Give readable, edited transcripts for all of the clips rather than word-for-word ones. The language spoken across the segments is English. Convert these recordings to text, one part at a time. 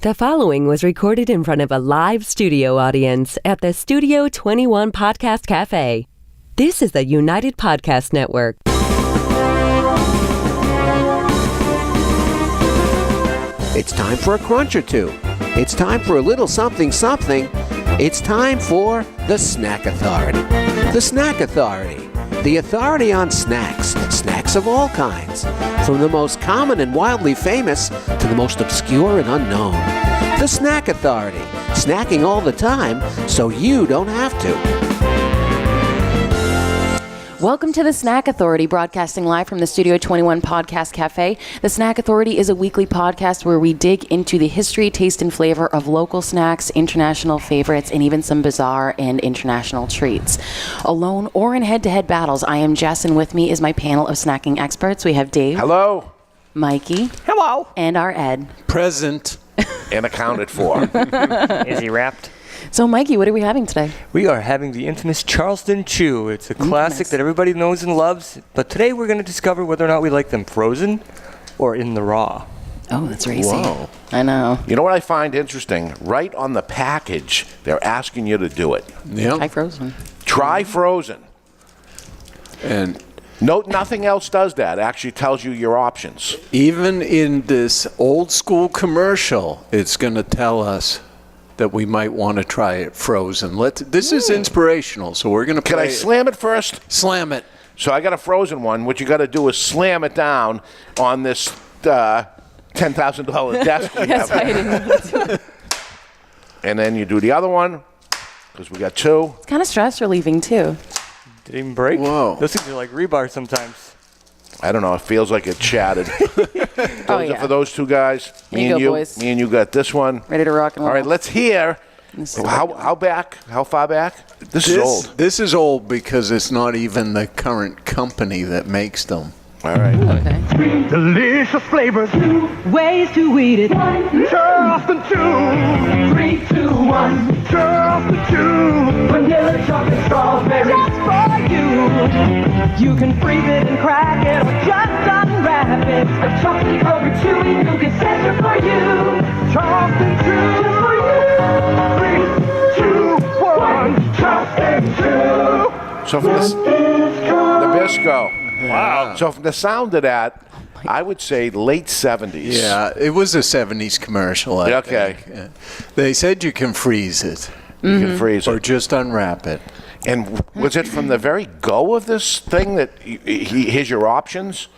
The following was recorded in front of a live studio audience at the Studio 21 Podcast Café. This is the United Podcast Network. It's time for a crunch or two. It's time for a little something something. It's time for the Snack Authority. The Snack Authority. The authority on snacks. Snacks of all kinds. From the most common and wildly famous to the most obscure and unknown. The Snack Authority. Snacking all the time so you don't have to. Welcome to the Snack Authority, broadcasting live from the Studio 21 Podcast Café. The Snack Authority is a weekly podcast where we dig into the history, taste, and flavor of local snacks, international favorites, and even some bizarre and international treats. Alone or in head-to-head battles, I am Jess, and with me is my panel of snacking experts. We have Dave. Hello. Mikey. Hello. And our Ed. Present. And accounted for. Is he wrapped? So, Mikey, what are we having today? We are having the infamous Charleston Chew. It's a classic that everybody knows and loves. But today we're going to discover whether or not we like them frozen or in the raw. Oh, that's racy. Whoa. I know. You know what I find interesting? Right on the package, they're asking you to do it. Try frozen. Try frozen. And Nothing else does that. It actually tells you your options. even in this old school commercial, it's going to tell us that we might want to try it frozen. This is inspirational, so we're going to Can I slam it first? Slam it. So I got a frozen one. What you got to do is slam it down on this $10,000 desk we That's have. why I didn't. And then you do the other one, because we got two. It's kind of stress relieving, too. Did it even break? Whoa. Those things are like rebar sometimes. I don't know. It feels like it chatted. Oh, Those yeah. are for those two guys. Here you go, boys. Me and you got this one. Ready to rock and roll. All right, let's hear. This is How back? How far back? This is old. This is old because it's not even the current company that makes them. All right. Okay. Delicious flavors, ways to eat it. Charleston Chew. 3, 2, 1. Charleston Chew. Vanilla chocolate strawberry. Just for you. You can freeze it and crack it or just unwrap it. A chocolate covered chewy nougat center for you. Charleston Chew. Just for you. 3, 2, 1. Charleston Chew. So from Nabisco. Wow. So from the sound of that, I would say late 70s. Yeah, it was a 70s commercial, I Okay. think. Yeah. They said you can freeze it You can freeze or it. just unwrap it. And was it from the very go of this thing that here's your options?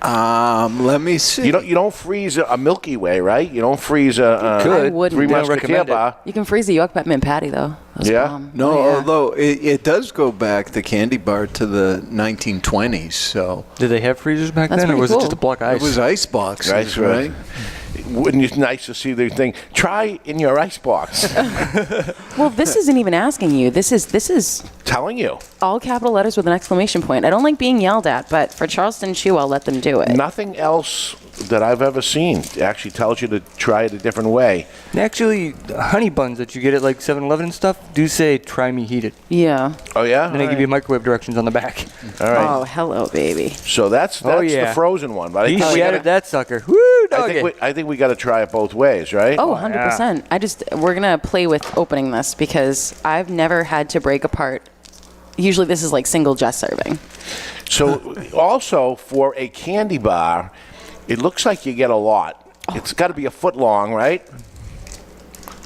Let me see. You don't freeze a Milky Way, right? You don't freeze a I wouldn't. Three They don't Musketeer recommend it. bar. You can freeze the York Peppermint Patty, though. Those Yeah? bomb. No, Oh, yeah. although it does go back, the candy bar, to the 1920s, so Did they have freezers back That's then, or pretty was cool. it just a block of ice? it was ice boxes, Ice, right? Wouldn't it be nice to see the thing? Try in your icebox. Well, this isn't even asking you. This is Telling you. all capital letters with an exclamation point. I don't like being yelled at, but for Charleston Chew, I'll let them do it. Nothing else that I've ever seen actually tells you to try it a different way. Actually, honey buns that you get at like 7-Eleven and stuff do say, try me heated. Yeah. Oh, yeah? And they give you microwave directions on the back. All right. Oh, hello, baby. So that's yeah. the frozen one. But I He think, shattered that sucker. Woo, I think we got to try it both ways, right? Oh, 100%. We're going to play with opening this because I've never had to break apart. Usually this is like single just serving. So also for a candy bar, it looks like you get a lot. It's got to be a foot long, right?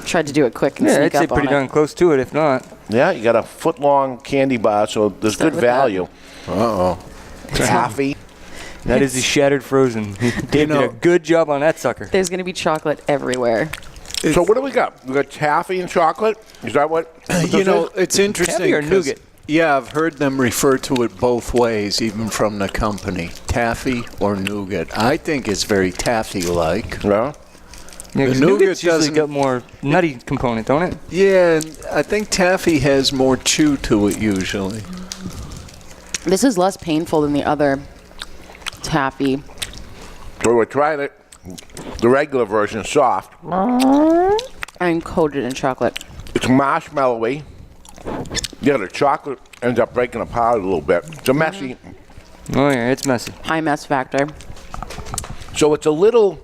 Tried to do it quick and Yeah, I'd sneak say up on pretty it. darn close to it, if not. Yeah, you got a foot long candy bar, so there's Start good with that. value. Uh-oh. Taffy. That is the shattered frozen. Dave did a good job on that sucker. There's going to be chocolate everywhere. So what do we got? We got taffy and chocolate. Is that what? You know, it's interesting. Taffy or 'cause- nougat? Yeah, I've heard them refer to it both ways, even from the company. Taffy or nougat. I think it's very taffy-like. Yeah. Yeah, 'cause The nougat nougat's usually doesn't- got more nutty component, don't it? Yeah, and I think taffy has more chew to it usually. This is less painful than the other taffy. So we're trying it. The regular version is soft. And coated in chocolate. It's marshmallowy. Yeah, the chocolate ends up breaking apart a little bit. It's a messy. Oh, yeah, it's messy. High mess factor. So it's a little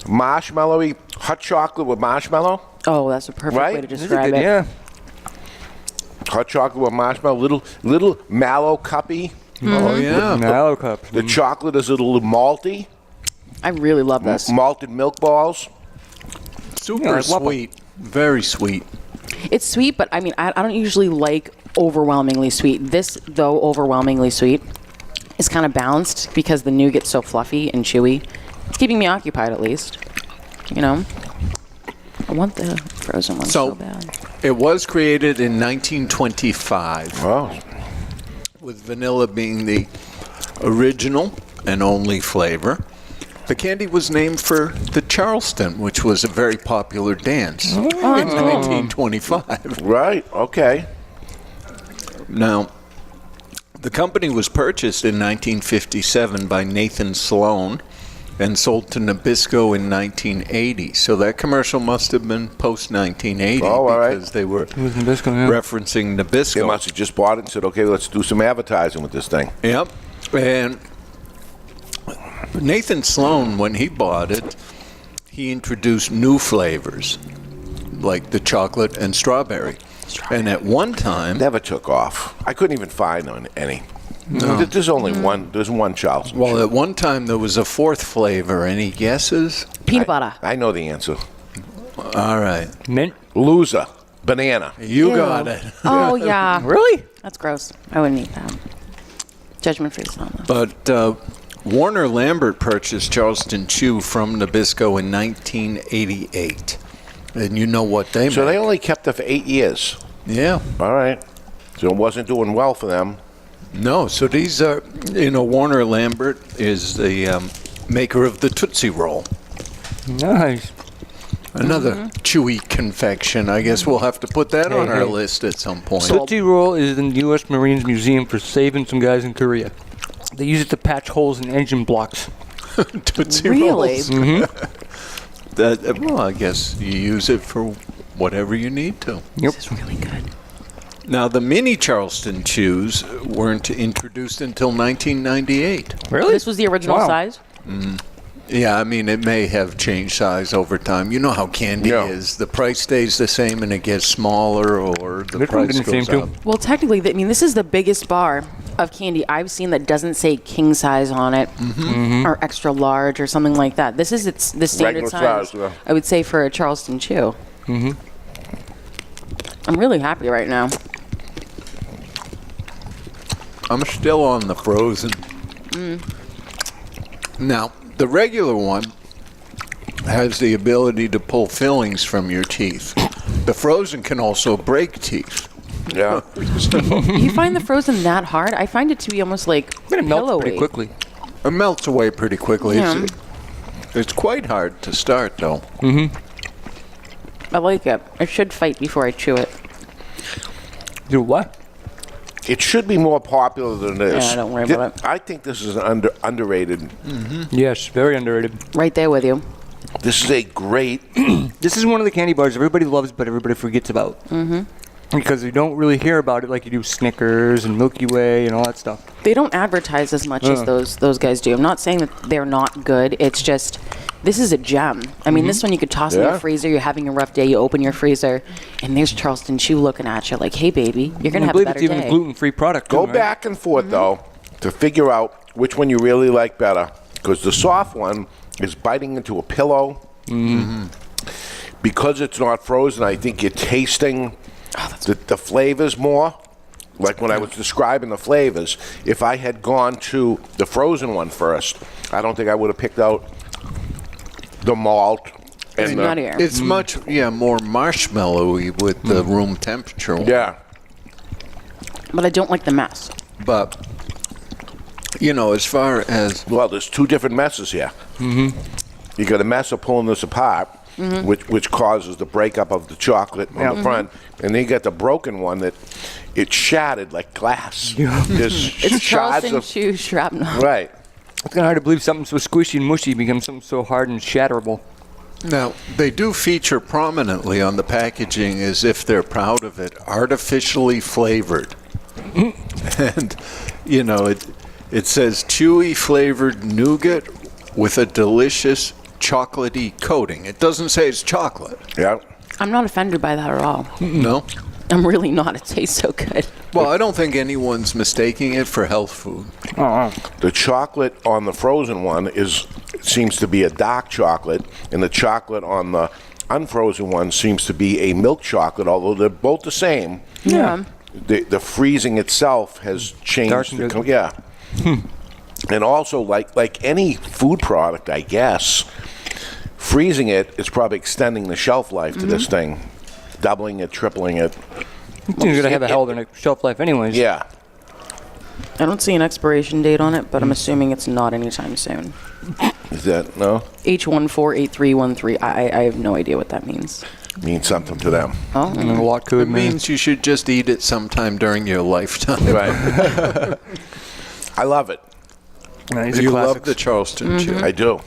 marshmallowy, hot chocolate with marshmallow. Oh, that's a perfect Right? way to This is describe it. Yeah. Hot chocolate with marshmallow, little mallow cuppy. Oh, yeah. Mallow cup. The chocolate is a little malty. I really love this. Malted milk balls. Super Yeah, like Whopper. sweet. Very sweet. It's sweet, but I mean, I don't usually like overwhelmingly sweet. This, though overwhelmingly sweet, is kind of balanced because the nougat's so fluffy and chewy. It's keeping me occupied at least. You know? I want the frozen one so bad. It was created in 1925. Wow. With vanilla being the original and only flavor. The candy was named for the Charleston, which was a very popular dance in 1925. Right, okay. Now, the company was purchased in 1957 by Nathan Sloan and sold to Nabisco in 1980. So that commercial must have been post-1980 Oh, all right. because they were Nabisco, yeah. referencing Nabisco. They must have just bought it and said, okay, let's do some advertising with this thing. Yep. And Nathan Sloan, when he bought it, he introduced new flavors, like the chocolate and strawberry. And at one time, Never took off. I couldn't even find any. No. There's only one. There's one Charleston. well, at one time there was a fourth flavor. Any guesses? Peanut butter. I know the answer. All right. Mint. Loser. Banana. You Ew. got it. Oh, yeah. Really? That's gross. I wouldn't eat that. Judgment free on that. But Warner Lambert purchased Charleston Chew from Nabisco in 1988. And you know what they So made. they only kept it for 8 years. Yeah. All right. So it wasn't doing well for them. No, so these are, Warner Lambert is the maker of the Tootsie Roll. Nice. Another chewy confection. I guess we'll have to put that on our hey. list at some point. Tootsie Roll is in the U.S. Marines Museum for saving some guys in Korea. They use it to patch holes in engine blocks. Tootsie Really? Rolls. Well, I guess you use it for whatever you need to. This is really good. Now, the mini Charleston Chews weren't introduced until 1998. Really? This was the original Wow. size? Yeah, I mean, it may have changed size over time. You know how candy Yeah. is. The price stays the same and it gets smaller, or the This one price didn't goes seem to. up. Well, technically, this is the biggest bar of candy I've seen that doesn't say king size on it or extra large or something like that. This is the standard Regular size, size, yeah. I would say, for a Charleston Chew. I'm really happy right now. I'm still on the frozen. Now, the regular one has the ability to pull fillings from your teeth. The frozen can also break teeth. Yeah. You find the frozen that hard? I find it to be almost like It melts pillowy. pretty quickly. It melts away pretty quickly. Yeah. It's quite hard to start, though. I like it. I should fight before I chew it. Do what? It should be more popular than this. Yeah, don't worry about it. I think this is an underrated. Yes, very underrated. Right there with you. This is a great. This is one of the candy bars everybody loves, but everybody forgets about. Because you don't really hear about it like you do Snickers and Milky Way and all that stuff. They don't advertise as much as those guys do. I'm not saying that they're not good. It's just, this is a gem. I mean, this one you could toss in Yeah. your freezer. You're having a rough day. You open your freezer, and there's Charleston Chew looking at you like, hey, baby, you're going to I have a believe better it's even day. a gluten-free product. Go too, right? back and forth, though, to figure out which one you really like better. Because the soft one is biting into a pillow. Because it's not frozen, I think you're tasting the flavors more. Like when I was describing the flavors, if I had gone to the frozen one first, I don't think I would have picked out the malt. It's And nuttier. It's much, more marshmallowy with the room temperature one. yeah. But I don't like the mess. But, as far as Well, there's two different messes here. You got a mess of pulling this apart, which causes the breakup of the chocolate on the front, and then you got the broken one that it shattered like glass. There's It's shards Charleston of Chew shrapnel. right. It's kind of hard to believe something so squishy and mushy becomes something so hard and shatterable. Now, they do feature prominently on the packaging as if they're proud of it, artificially flavored. And, it says chewy flavored nougat with a delicious chocolatey coating. It doesn't say it's chocolate. Yeah. I'm not offended by that at all. No? I'm really not. It tastes so good. Well, I don't think anyone's mistaking it for health food. The chocolate on the frozen one seems to be a dark chocolate, and the chocolate on the unfrozen one seems to be a milk chocolate, although they're both the same. Yeah. The freezing itself has changed. And also, like any food product, I guess, freezing it is probably extending the shelf life to this thing, doubling it, tripling it. You're going to have a hell of a shelf life anyways. Yeah. I don't see an expiration date on it, but I'm assuming it's not anytime soon. Is that, no? H148313. I have no idea what that means. Means something to them. Oh. And a lot could It means you should just eat it sometime during your lifetime. Right. I love it. You love the Charleston Chew. I do.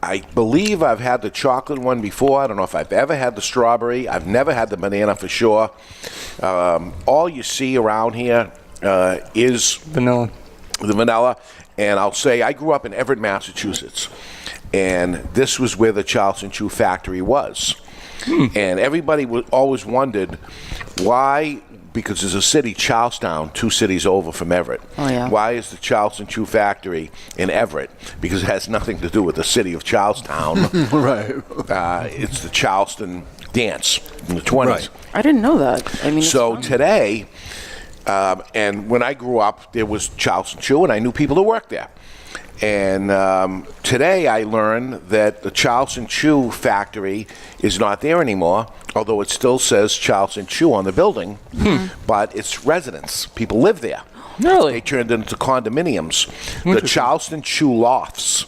I believe I've had the chocolate one before. I don't know if I've ever had the strawberry. I've never had the banana for sure. All you see around here is Vanilla. the vanilla. And I'll say I grew up in Everett, Massachusetts. And this was where the Charleston Chew factory was. And everybody always wondered why, because there's a city, Charlestown, 2 cities over from Everett. Oh, yeah. Why is the Charleston Chew factory in Everett? Because it has nothing to do with the city of Charlestown. Right. It's the Charleston dance in the 20s. Right. I didn't know that. I mean, it's So fun. today, and when I grew up, there was Charleston Chew, and I knew people who worked there. And today I learned that the Charleston Chew factory is not there anymore, although it still says Charleston Chew on the building, but it's residents. People live there. Really? They turned it into condominiums. The Charleston Chew lofts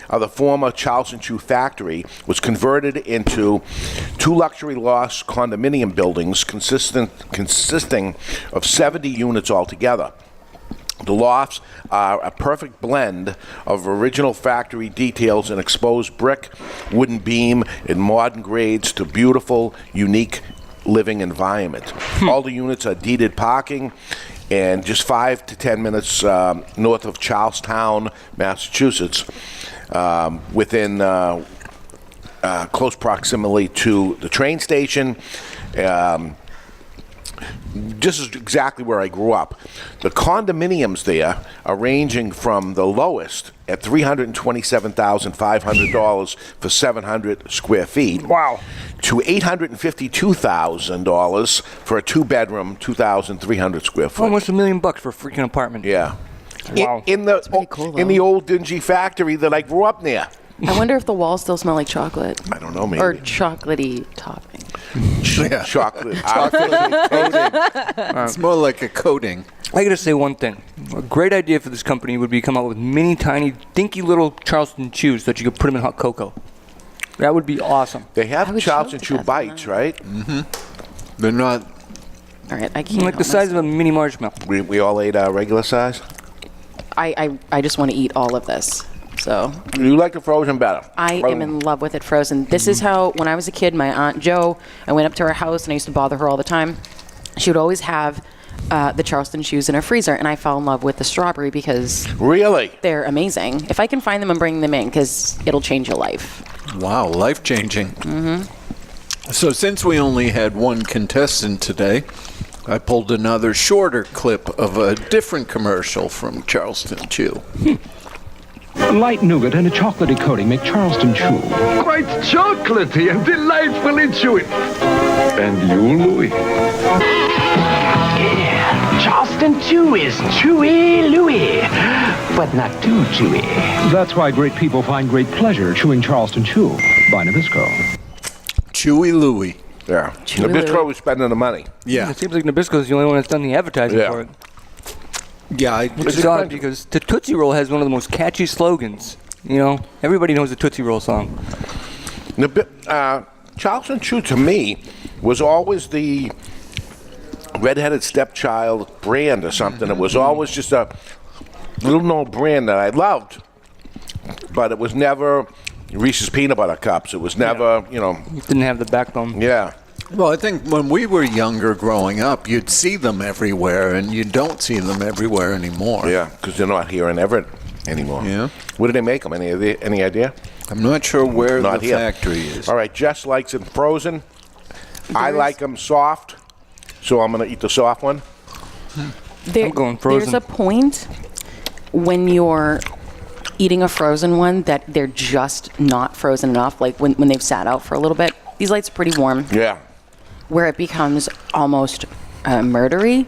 of the former Charleston Chew factory was converted into 2 luxury loft condominium buildings consisting of 70 units altogether. The lofts are a perfect blend of original factory details and exposed brick, wooden beam, and modern grades to beautiful, unique living environment. All the units are deeded parking, and just 5 to 10 minutes north of Charlestown, Massachusetts, within close proximity to the train station. This is exactly where I grew up. The condominiums there are ranging from the lowest at $327,500 for 700 square feet. Wow. To $852,000 for a 2-bedroom, 2,300 square foot. Almost $1 million for a freaking apartment. Yeah. Wow. In the pretty cool, in though. the old dingy factory that I grew up near. I wonder if the walls still smell like chocolate. I don't know, maybe. Or chocolatey topping. Yeah. Chocolate. artificially coated. It's more like a coating. I gotta say one thing. A great idea for this company would be to come out with mini, tiny, dinky little Charleston Chews that you could put them in hot cocoa. That would be awesome. They I have would Charleston show Chew that. bites, right? They're not. All right, I can't. Like the help size of myself. a mini marshmallow. We all ate our regular size. I just want to eat all of this. So You like the frozen better? I am in love with it frozen. This is how, when I was a kid, my Aunt Jo, I went up to her house and I used to bother her all the time. She would always have the Charleston Chews in her freezer, and I fell in love with the strawberry because Really? they're amazing. If I can find them, I'm bringing them in because it'll change your life. Wow, life-changing. So since we only had one contestant today, I pulled another shorter clip of a different commercial from Charleston Chew. Light nougat and a chocolatey coating make Charleston Chew. Quite chocolatey and delightfully chewy. And you, Louis? Yeah, Charleston Chew is chewy Louis, but not too chewy. That's why great people find great pleasure chewing Charleston Chew by Nabisco. Chewy Louie. Yeah. Chewy Nabisco Louie. was spending the money. Yeah. It seems like Nabisco's the only one that's done the advertising Yeah. for it. Yeah, Which is odd because the Tootsie Roll has one of the most catchy slogans. You know, everybody knows the Tootsie Roll song. Charleston Chew, to me, was always the redheaded stepchild brand or something. It was always just a little-known brand that I loved, but it was never Reese's Peanut Butter Cups. It was never, It didn't have the backbone. yeah. Well, I think when we were younger growing up, you'd see them everywhere, and you don't see them everywhere anymore. Yeah, because they're not here in Everett anymore. Yeah. Where do they make them? Any idea? I'm not sure where Not the here. factory is. All right, Jess likes them frozen. I like them soft, so I'm going to eat the soft one. I'm going frozen. There's a point when you're eating a frozen one that they're just not frozen enough, like when they've sat out for a little bit. These lights are pretty warm, Yeah. where it becomes almost murdery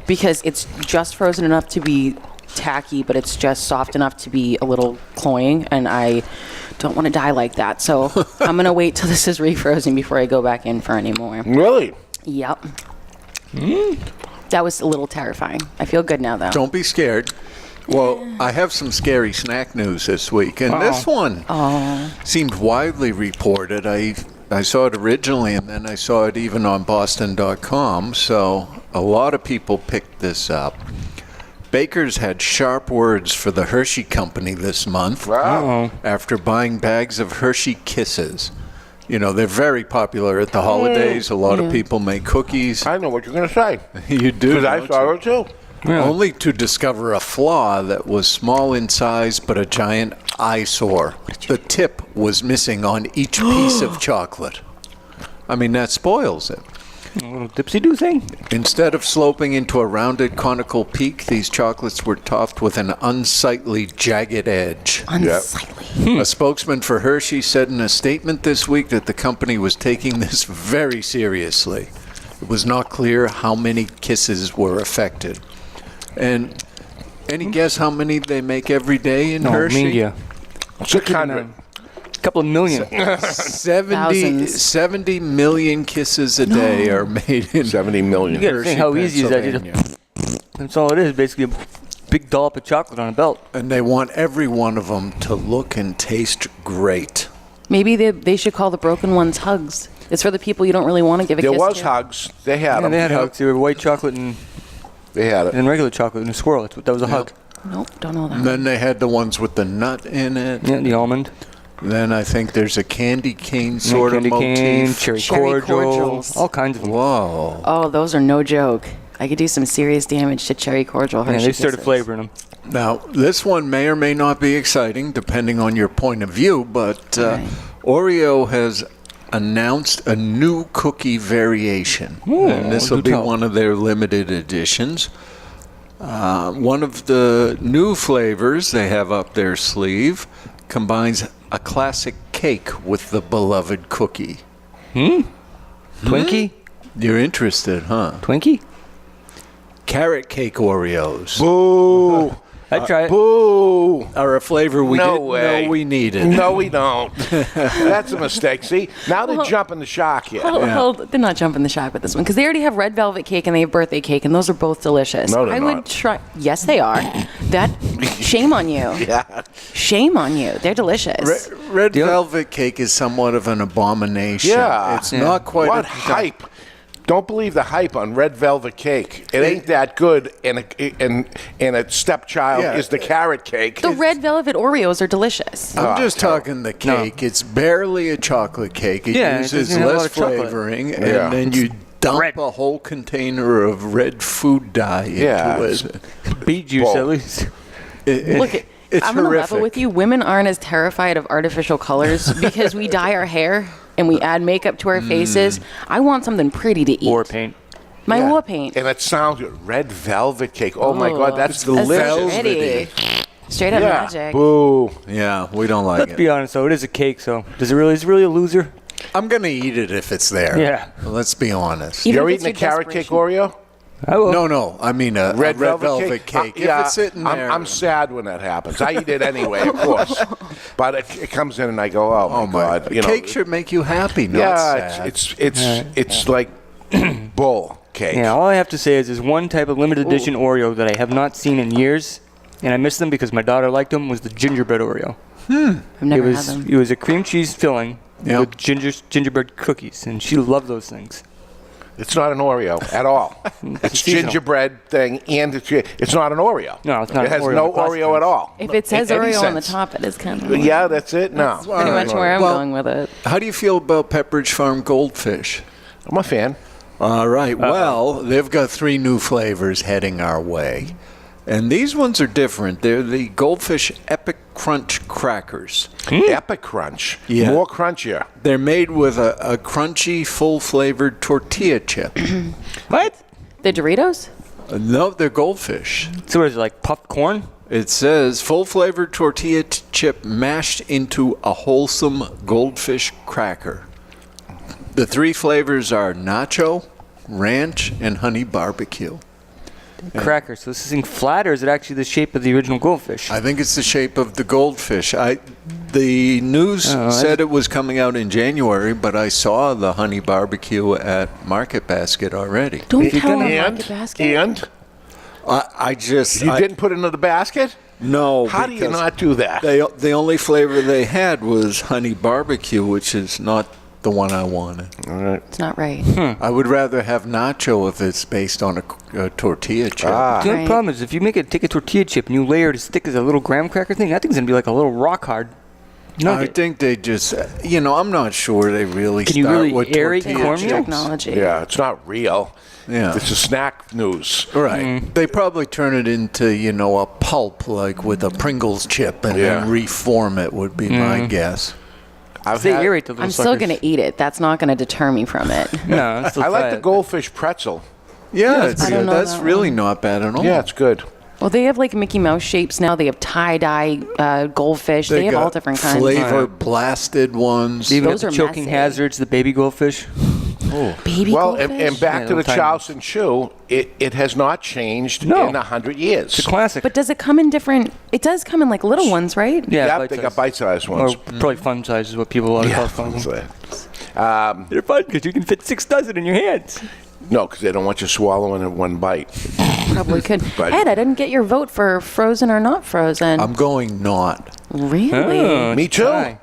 because it's just frozen enough to be tacky, but it's just soft enough to be a little cloying, and I don't want to die like that. So I'm going to wait till this is refrozen before I go back in for any more. Really? Yep. That was a little terrifying. I feel good now, though. Don't be scared. Well, I have some scary snack news this week, and this one seemed widely reported. I saw it originally, and then I saw it even on Boston.com, so a lot of people picked this up. Bakers had sharp words for the Hershey Company this month after buying bags of Hershey Kisses. You know, they're very popular at the holidays. A lot of people make cookies. I know what you're going to say. You do, Because I don't saw you? it too. Yeah. Only to discover a flaw that was small in size but a giant eyesore. The tip was missing on each piece of chocolate. I mean, that spoils it. A little dipsy-do thing. Instead of sloping into a rounded conical peak, these chocolates were topped with an unsightly jagged edge. Unsightly. A spokesman for Hershey said in a statement this week that the company was taking this very seriously. It was not clear how many kisses were affected. And any guess how many they make every day in Hershey? Media. 600. A couple of million. 70 million kisses a day are made in 70 million. You gotta think how easy is that? Pennsylvania. That's all it is, basically a big dollop of chocolate on a belt. And they want every one of them to look and taste great. Maybe they should call the broken ones hugs. It's for the people you don't really want to give a There kiss was to. hugs. They had Yeah, them. they had hugs. They were white chocolate and They had it. regular chocolate and a swirl. That was a hug. Nope, don't know that. And then they had the ones with the nut in it. Yeah, the almond. Then I think there's a candy cane sort candy of motif. cane, cherry cordials, cordials. all kinds of them. Whoa. Oh, those are no joke. I could do some serious damage to cherry cordial Yeah, Hershey they started Kisses. flavoring them. Now, this one may or may not be exciting, depending on your point of view, but Right. Oreo has announced a new cookie variation. And this will do be tell. one of their limited editions. One of the new flavors they have up their sleeve combines a classic cake with the beloved cookie. Twinkie? You're interested, huh? Twinkie? Carrot cake Oreos Boo. I'd try it. Boo. are a flavor we No didn't way. know we needed. No, we don't. That's a mistake. See, now they're jumping the shark here. They're not jumping the shark with this one because they already have red velvet cake and they have birthday cake, and those are both delicious. No, they're I not. would try. Yes, they are. Shame on you. Yeah. Shame on you. They're delicious. Red velvet cake is somewhat of an abomination. Yeah. It's not quite What hype? Don't believe the hype on red velvet cake. It ain't that good, and a stepchild Yeah. is the carrot cake. The red velvet Oreos are delicious. I'm just talking the cake. It's barely a chocolate cake. It Yeah, it uses doesn't have a lot less of chocolate. flavoring, Yeah. and then you dump a whole container of red food dye Yeah, into it. Beet juice, Whoa. at least. Look, it's I'm going to horrific. level with you. Women aren't as terrified of artificial colors because we dye our hair and we add makeup to our faces. I want something pretty to eat. War paint. My Yeah. war paint. And it sounds good. Red velvet cake. Oh my God, that's That's delicious. pretty. Straight up Yeah. magic. Boo. Yeah, we don't like Let's it. be honest, though. It is a cake, so is it really a loser? I'm going to eat it if it's there. Yeah. Let's be honest. Even You're if it's eating a your carrot cake desperation. Oreo? I will. No. I mean a red velvet cake. If yeah, it's sitting there. I'm sad when that happens. I eat it anyway, of course. But it comes in and I go, oh my God. You know, cake should make you happy, not yeah, sad. it's like bull cake. Yeah, all I have to say is there's one type of limited edition Oreo that I have not seen in years, and I miss them because my daughter liked them, was the gingerbread Oreo. I've never had them. It was a cream cheese filling Yep. with gingerbread cookies, and she loved those things. It's not an Oreo at all. It's seasonal. gingerbread thing, and it's not an Oreo. No, it's not It an has Oreo no in the classic Oreo at sense. all. If it says In any Oreo on the sense. top, it is kind of. Yeah, that's it. No, Pretty much where I'm going with it. How do you feel about Pepperidge Farm Goldfish? I'm a fan. All right. Well, they've got 3 new flavors heading our way. And these ones are different. They're the Goldfish Epic Crunch crackers. Epic Crunch. Yeah. More crunchier. They're made with a crunchy, full-flavored tortilla chip. What? The Doritos? No, they're Goldfish. So what is it, like puffed corn? It says full-flavored tortilla chip mashed into a wholesome Goldfish cracker. The 3 flavors are nacho, ranch, and honey barbecue. Cracker. So this thing flat, or is it actually the shape of the original Goldfish? I think it's the shape of the Goldfish. The news said it was coming out in January, but I saw the honey barbecue at Market Basket already. Don't tell them And? Market Basket. And? You didn't put it into the basket? No. How do you because not do that? The only flavor they had was honey barbecue, which is not the one I wanted. It's not right. I would rather have nacho if it's based on a tortilla chip. The only Right. problem is if you take a tortilla chip and you layer it as thick as a little graham cracker thing, that thing's going to be like a little rock hard I nugget. think they just, I'm not sure they really Can you start really with aerate tortilla cornmeal? chips. Technology. Yeah, it's not real. Yeah. It's a snack news. Right. They probably turn it into, a pulp, like with a Pringles chip, and then reform it would be my guess. They aerate the little I'm still suckers. going to eat it. That's not going to deter me from it. No, I'll still I try like the it. Goldfish pretzel. Yeah, I don't know that's that really not bad at all. Yeah, it's good. Well, they have like Mickey Mouse shapes now. They have tie-dye Goldfish. They have all got different kinds. flavor blasted ones. They even Those got the are choking messy. hazards, the baby Goldfish. Baby Well, Goldfish? and back Yeah, to the little tiny Charleston Chew, it has not changed No. in 100 years. It's a classic. But does it come in different? It does come in like little ones, right? yeah, Yep, they got bite-sized ones. Or probably fun size is what people want to call fun. They're fun because you can fit 6 dozen in your hands. No, because they don't want you swallowing in one bite. Probably could. But- Ed, I didn't get your vote for frozen or not frozen. I'm going not. Really? Oh, Me it's a too. tie.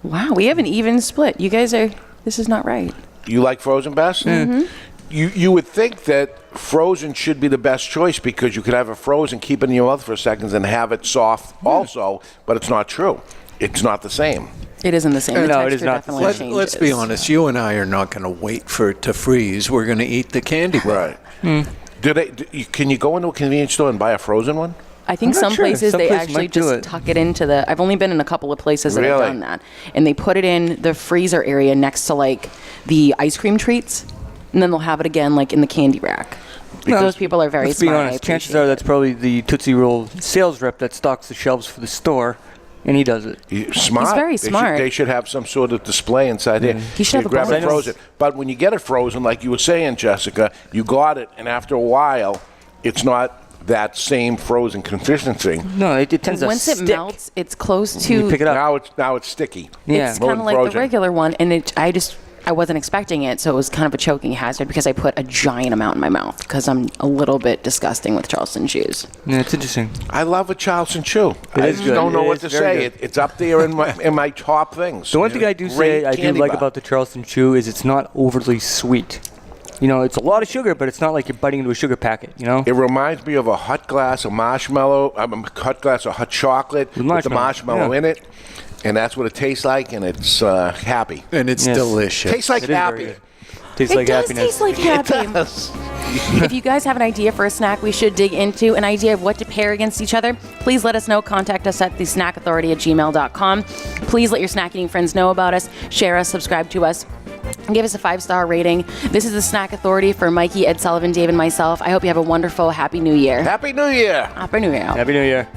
Wow, we have an even split. You guys are. This is not right. You like frozen best? Mm-hmm. You would think that frozen should be the best choice because you could have it frozen, keep it in your mouth for seconds, and have it soft also, but it's not true. It's not the same. It isn't the same. The No, it texture is not the definitely same. changes. Let's be honest. You and I are not going to wait for it to freeze. We're going to eat the candy bar. Right. Can you go into a convenience store and buy a frozen one? I think I'm not some sure. places Some they places actually might do just it. tuck it into the. I've only been in a couple of places that have Really? done that, and they put it in the freezer area next to like the ice cream treats, and then they'll have it again like in the candy rack. Those people are very Let's be smart. I honest. Chances appreciate are that's probably the Tootsie Roll sales rep that stocks the shelves for the store, and he does it. Smart. He's very They smart. They should have some sort of display inside here. He should have a grab it bonus. frozen. But when you get it frozen, like you were saying, Jessica, you got it, and after a while, it's not that same frozen consistency. No, it tends to Once stick. it melts, it's close You to. pick it up. Now it's sticky. Yeah. It's More kind of than like the frozen. regular one, and I wasn't expecting it, so it was kind of a choking hazard because I put a giant amount in my mouth because I'm a little bit disgusting with Charleston Chews. Yeah, it's interesting. I love a Charleston Chew. I is just good. don't know It what is to very say. good. It's up there in my top things. The one thing I do Great say I do candy like bar. about the Charleston Chew is it's not overly sweet. It's a lot of sugar, but it's not like you're biting into a sugar packet, It reminds me of a hot glass of marshmallow, a hot glass of hot chocolate with the marshmallow, marshmallow yeah. in it. And that's what it tastes like, and it's happy. And it's Yes. delicious. Tastes like It is very happy. good. Tastes It like does happiness. taste like happy. If you guys have an idea for a snack we should dig into, an idea of what to pair against each other, please let us know. Contact us at thesnackauthority@gmail.com. Please let your snack eating friends know about us. Share us, subscribe to us, and give us a 5-star rating. This is the Snack Authority for Mikey, Ed Sullivan, Dave, and myself. I hope you have a wonderful, happy New Year. Happy New Year! Happy New Year. Happy New Year.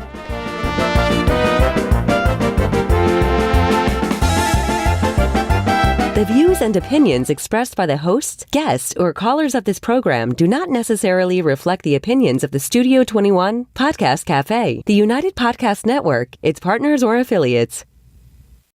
The views and opinions expressed by the hosts, guests, or callers of this program do not necessarily reflect the opinions of the Studio 21 Podcast Café, the United Podcast Network, its partners, or affiliates.